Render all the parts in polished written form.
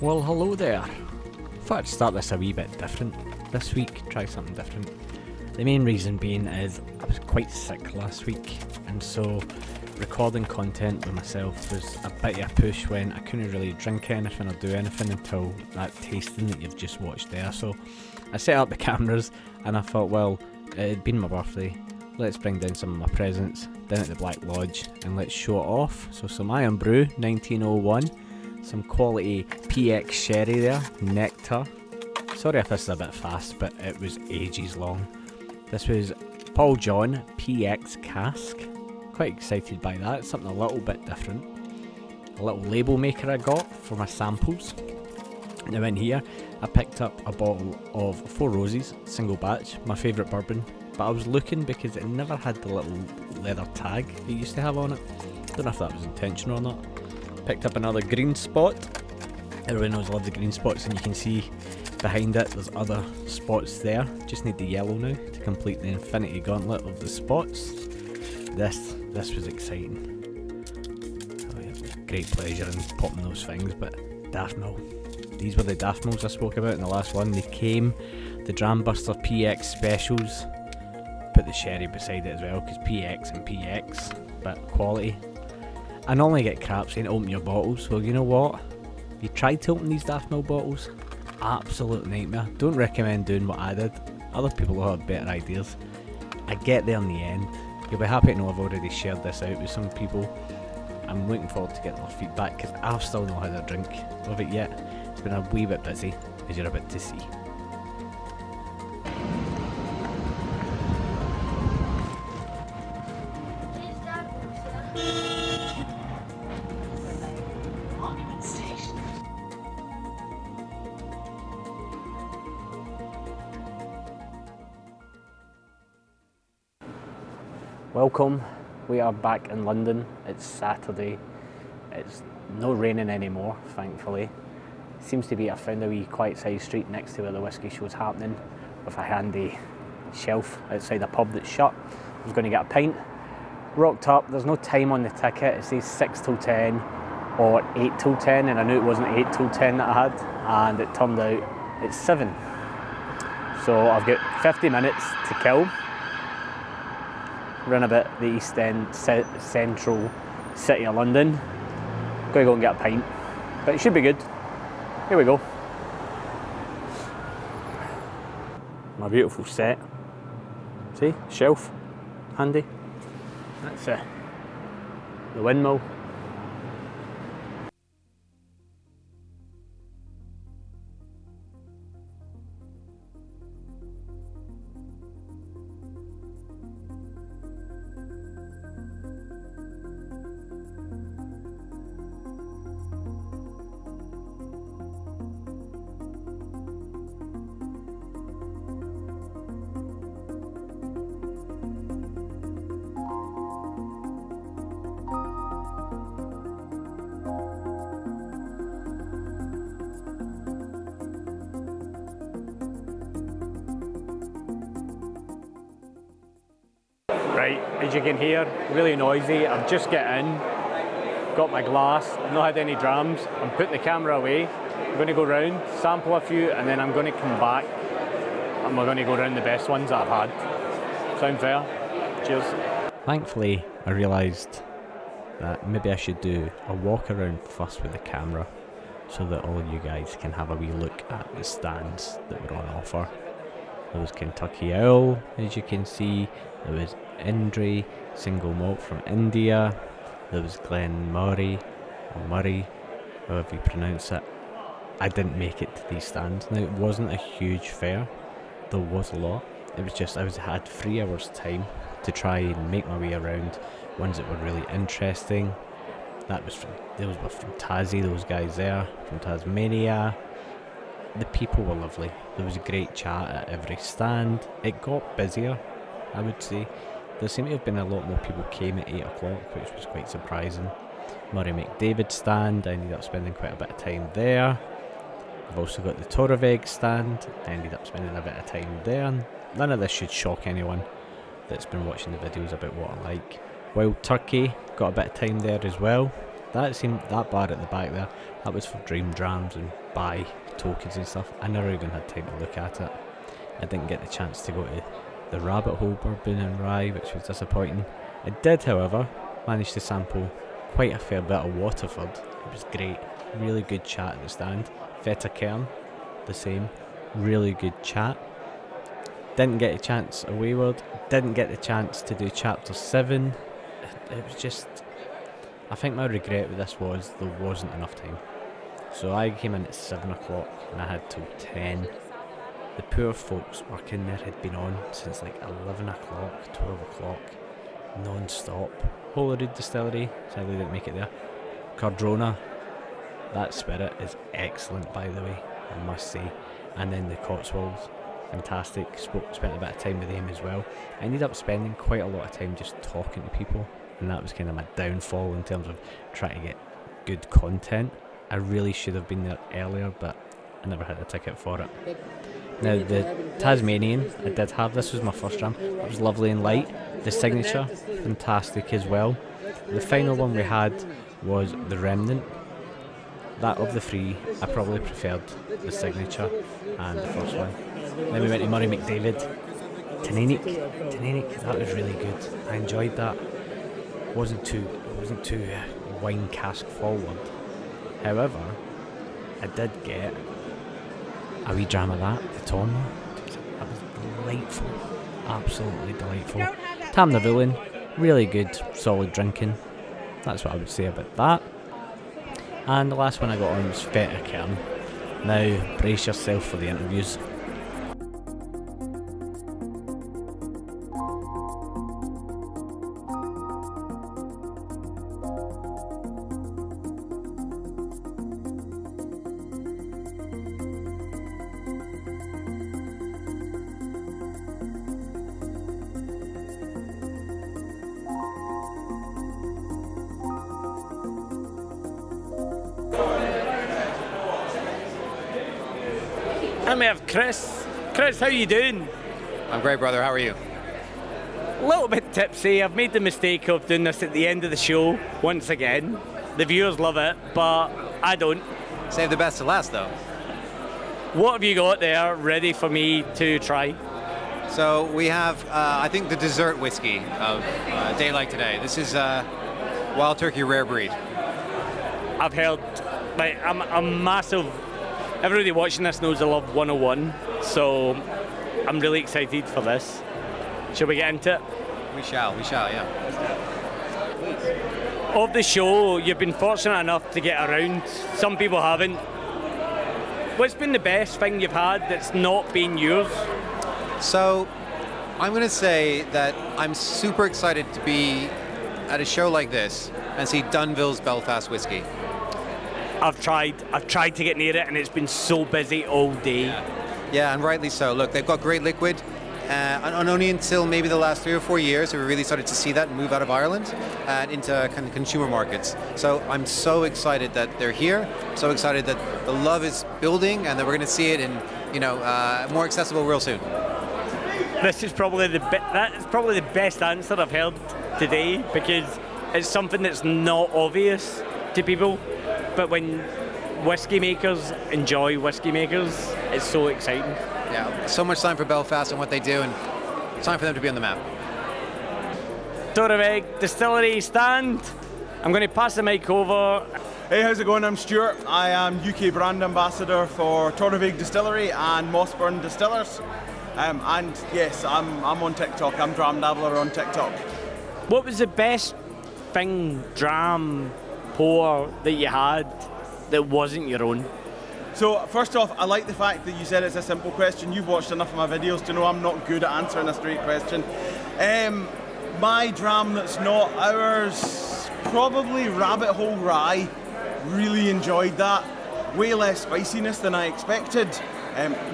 Well, hello there. Thought I'd start this a wee bit different this week, try something different. The main reason being is I was quite sick last week, and so recording content with myself was a bit of a push when I couldn't really drink anything or do anything until that tasting that you've just watched there. So I set up the cameras and I thought, well, it had been my birthday, let's bring down some of my presents down at the Black Lodge and let's show it off. So some Iron Brew 1901, some quality PX sherry there, nectar. Sorry if this is a bit fast, but it was ages long. This was Paul John PX cask. Quite excited by that, something a little bit different. A little label maker I got for my samples. Now in here I picked up a bottle of Four Roses, single batch, my favourite bourbon. But I was looking because it never had the little leather tag it used to have on it. Don't know if that was intentional or not. Picked up another green spot. Everyone knows I love the green spots, and you can see behind it there's other spots there. Just need the yellow now to complete the infinity gauntlet of the spots. This was exciting. Oh yeah, great pleasure in popping those things. But Daphmil, these were the Daphmils I spoke about in the last one. They came, the Dram Buster PX specials. Put the sherry beside it as well, because PX and PX, but quality. I normally get crap saying open your bottles, so you know what? You tried to open these Daphmil bottles, absolute nightmare. Don't recommend doing what I did. Other people will have better ideas. I get there in the end. You'll be happy to know I've already shared this out with some people. I'm looking forward to getting their feedback, because I still know how to drink of it yet. It's been a wee bit busy, as you're about to see. Welcome, we are back in London. It's Saturday. It's not raining anymore, thankfully. Seems to be, I found a wee quiet side street next to where the Whisky show's happening with a handy shelf outside a pub that's shut. I was going to get a pint. Rocked up, there's no time on the ticket. It says 6 till 10 or 8 till 10, and I knew it wasn't 8 till 10 that I had, and it turned out it's 7. So I've got 50 minutes to kill. Run about the East End, central city of London. Gotta go and get a pint, but it should be good. Here we go. My beautiful set. See, shelf, handy. That's the windmill. Right, as you can hear, really noisy. I've just got in, got my glass, I've not had any drams. I'm putting the camera away. I'm going to go round, sample a few, and then I'm going to come back and we're going to go round the best ones that I've had. Sound fair? Cheers. Thankfully, I realised that maybe I should do a walk around first with the camera so that all you guys can have a wee look at the stands that were on offer. There was Kentucky Owl, as you can see. There was Indri, single malt from India. There was Glen Murray, or Murray, however you pronounce it. I didn't make it to these stands. Now, it wasn't a huge fair. There was a lot. It was just, I had 3 hours time to try and make my way around ones that were really interesting. Those were from Tassie, those guys there, from Tasmania. The people were lovely. There was a great chat at every stand. It got busier, I would say. There seemed to have been a lot more people came at 8 o'clock, which was quite surprising. Murray McDavid stand, I ended up spending quite a bit of time there. I've also got the Toraveg stand, I ended up spending a bit of time there. None of this should shock anyone that's been watching the videos about what I like. Wild Turkey, got a bit of time there as well. that bar at the back there, that was for Drams and buy tokens and stuff. I never even had time to look at it. I didn't get the chance to go to the Rabbit Hole Bourbon and Rye, which was disappointing. I did, however, manage to sample quite a fair bit of Waterford. It was great. Really good chat at the stand. Feta Kern, the same. Really good chat. Didn't get a chance at Wayward. Didn't get the chance to do Chapter 7. It was just... I think my regret with this was there wasn't enough time. So I came in at 7 o'clock and I had till 10. The poor folks working there had been on since like 11 o'clock, 12 o'clock, non-stop. Holyrood Distillery, sadly didn't make it there. Cardrona, that spirit is excellent, by the way, I must say. And then the Cotswolds, fantastic. Spent a bit of time with them as well. I ended up spending quite a lot of time just talking to people, and that was kind of my downfall in terms of trying to get good content. I really should have been there earlier, but I never had a ticket for it. Now the Tasmanian, I did have, this was my first dram. It was lovely and light. The signature, fantastic as well. The final one we had was the Remnant. That of the three, I probably preferred the signature and the first one. Then we went to Murray McDavid. Tananic, that was really good. I enjoyed that. It wasn't too wine cask forward. However, I did get a wee dram of that, the Tom. That was delightful, absolutely delightful. Tam the Villain, really good, solid drinking. That's what I would say about that. And the last one I got on was Feta Kern. Now, brace yourself for the interviews. And we have Chris. Chris, how you doing? I'm great, brother. How are you? A little bit tipsy. I've made the mistake of doing this at the end of the show once again. The viewers love it, but I don't. Save the best to last, though. What have you got there ready for me to try? So we have, I think, the dessert whiskey of a day like today. This is Wild Turkey Rare Breed. I've heard, like, I'm a massive... Everybody watching this knows I love 101, so I'm really excited for this. Shall we get into it? We shall, yeah. Of the show, you've been fortunate enough to get around. Some people haven't. What's been the best thing you've had that's not been yours? So, I'm going to say that I'm super excited to be at a show like this and see Dunville's Belfast whiskey. I've tried to get near it and it's been so busy all day. Yeah, and rightly so. Look, they've got great liquid. And only until maybe the last 3 or 4 years have we really started to see that move out of Ireland and into kind of consumer markets. So I'm so excited that they're here. So excited that the love is building and that we're going to see it in, more accessible real soon. This is probably that is probably the best answer I've heard today, because it's something that's not obvious to people. But when whiskey makers enjoy whiskey makers, it's so exciting. Yeah, so much time for Belfast and what they do, and it's time for them to be on the map. Torabeg Distillery stand. I'm going to pass the mic over. Hey, how's it going? I'm Stuart. I am UK brand ambassador for Torabeg Distillery and Mossburn Distillers. And yes, I'm on TikTok. I'm Dram Dabbler on TikTok. What was the best thing, dram, pour that you had that wasn't your own? So first off, I like the fact that you said it's a simple question. You've watched enough of my videos to know I'm not good at answering a straight question. My dram that's not ours, probably Rabbit Hole Rye. Really enjoyed that. Way less spiciness than I expected.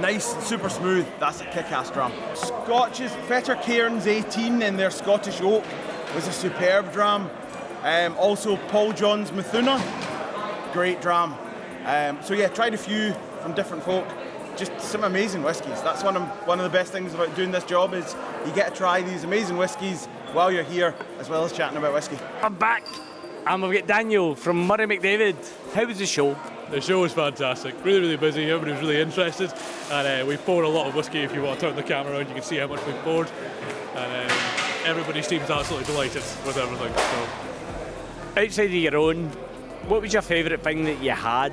Nice, super smooth. That's a kick-ass dram. Scotch's Feta Cairns 18 in their Scottish Oak was a superb dram. Also Paul John's Methuna, great dram. So yeah, tried a few from different folk. Just some amazing whiskies. That's one of the best things about doing this job is you get to try these amazing whiskies while you're here, as well as chatting about whiskey. I'm back. And we've got Daniel from Murray McDavid. How was the show? The show was fantastic, really, really busy. Everybody was really interested, and we poured a lot of whiskey. If you want to turn the camera around, you can see how much we poured, and everybody seems absolutely delighted with everything. So. Outside of your own, what was your favourite thing that you had?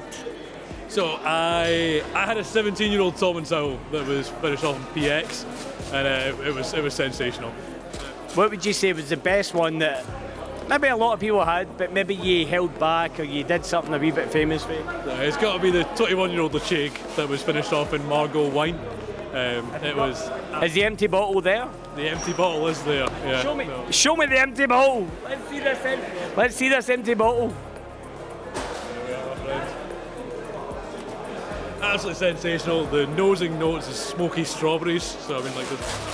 So I had a 17-year-old Tom and Sow that was finished off in PX, and it was sensational. What would you say was the best one that maybe a lot of people had, but maybe you held back or you did something a wee bit famous with? It's got to be the 21-year-old Lacheg that was finished off in Margot wine. It was. Is the empty bottle there? The empty bottle is there. Yeah. Show me the empty bottle. Let's see this empty bottle. There we are, my friends. Absolutely sensational. The nosing notes is smoky strawberries. So I mean, like,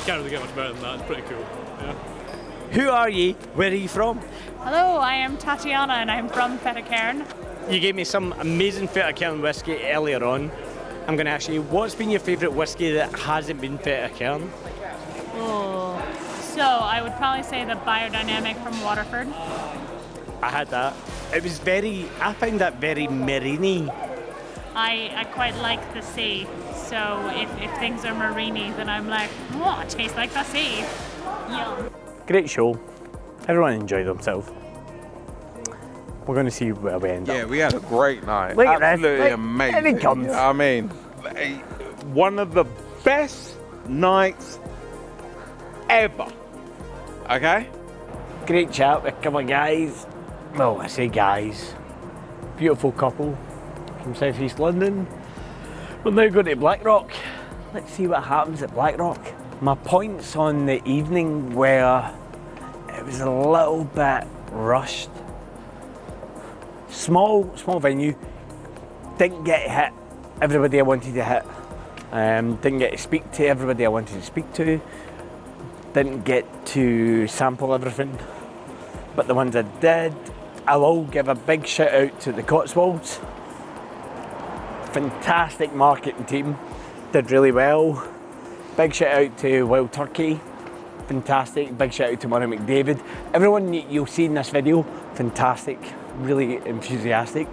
can't really get much better than that. It's pretty cool. Yeah. Who are you? Where are you from? Hello, I am Tatiana and I'm from Fettercairn. You gave me some amazing Fettercairn whiskey earlier on. I'm going to ask you, what's been your favourite whiskey that hasn't been Fettercairn? Oh, so I would probably say the Biodynamic from Waterford. I had that. I found that very marine-y. I quite like the sea, so if things are marine-y, then I'm like, oh, it tastes like the sea. Yum. Great show. Everyone enjoyed themselves. We're going to see where we end up. Yeah, we had a great night. Look at this. Absolutely Look, amazing. here he comes. I mean, one of the best nights ever. Okay? Great chat with a couple of guys. Well, I say guys. Beautiful couple from South East London. We're now going to Blackrock. Let's see what happens at Blackrock. My points on the evening were it was a little bit rushed. Small venue. Didn't get to hit everybody I wanted to hit. Didn't get to speak to everybody I wanted to speak to. Didn't get to sample everything. But the ones I did, I will give a big shout out to the Cotswolds. Fantastic marketing team, did really well. Big shout out to Wild Turkey, fantastic. Big shout out to Murray McDavid. Everyone you'll see in this video, fantastic, really enthusiastic.